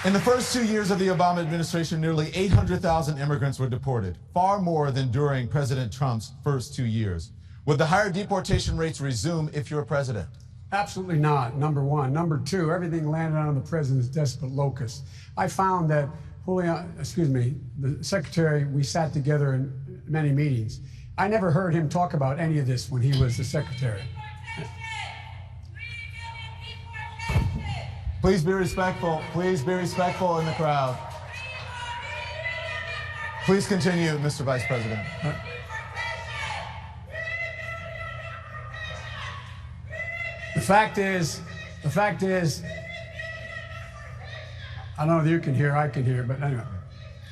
In the first 2 years of the Obama administration, nearly 800,000 immigrants were deported, far more than during President Trump's first 2 years. Would the higher deportation rates resume if you're president? Absolutely not, number one. Number two, everything landed on the president's desk but locusts. I found that the secretary, we sat together in many meetings. I never heard him talk about any of this when he was the secretary. Please be respectful. Please be respectful in the crowd. Please continue, Mr. Vice President. The fact is, I don't know if you can hear, I can hear, but anyway.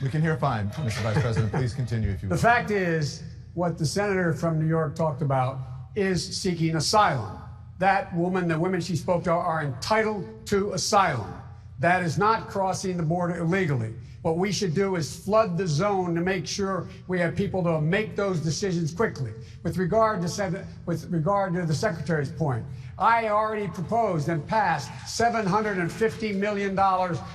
We can hear fine, Mr. Vice President. Please continue if you will. The fact is, what the senator from New York talked about is seeking asylum. That woman, the women she spoke to, are entitled to asylum. That is not crossing the border illegally. What we should do is flood the zone to make sure we have people to make those decisions quickly. With regard to the secretary's point, I already proposed and passed $750 million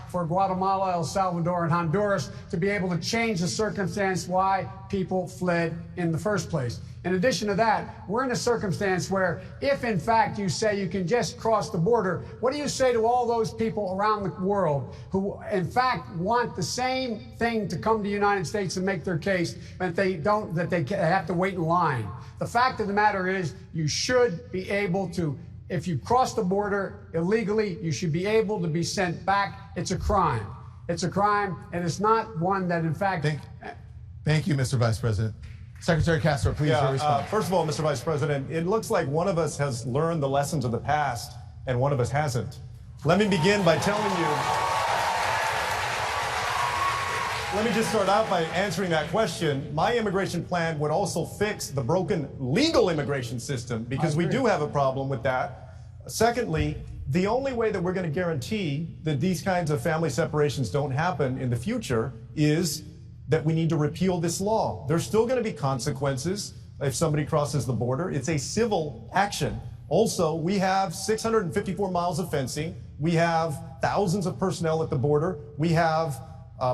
for Guatemala, El Salvador, and Honduras to be able to change the circumstance why people fled in the first place. In addition to that, we're in a circumstance where if, in fact, you say you can just cross the border, what do you say to all those people around the world who, in fact, want the same thing to come to the United States and make their case, but they don't, that they have to wait in line? The fact of the matter is, you should be able to, if you cross the border illegally, you should be able to be sent back. It's a crime. It's a crime, and it's not one that, in fact... Thank you, Mr. Vice President. Secretary Castro, please respond. First of all, Mr. Vice President, it looks like one of us has learned the lessons of the past and one of us hasn't. Let me begin by telling you, let me just start out by answering that question. My immigration plan would also fix the broken legal immigration system because we do have a problem with that. Secondly, the only way that we're going to guarantee that these kinds of family separations don't happen in the future is that we need to repeal this law. There's still going to be consequences if somebody crosses the border. It's a civil action. Also, we have 654 miles of fencing. We have thousands of personnel at the border. We have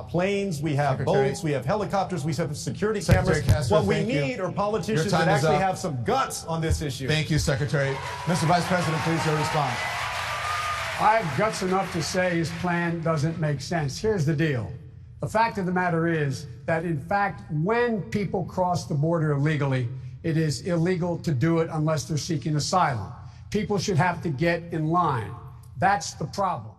planes, we have boats, we have helicopters, we have security cameras. Castro, what we need are politicians that actually have some guts on this issue. Thank you, Secretary. Mr. Vice President, please respond. I have guts enough to say his plan doesn't make sense. Here's the deal. The fact of the matter is that, in fact, when people cross the border illegally, it is illegal to do it unless they're seeking asylum. People should have to get in line. That's the problem.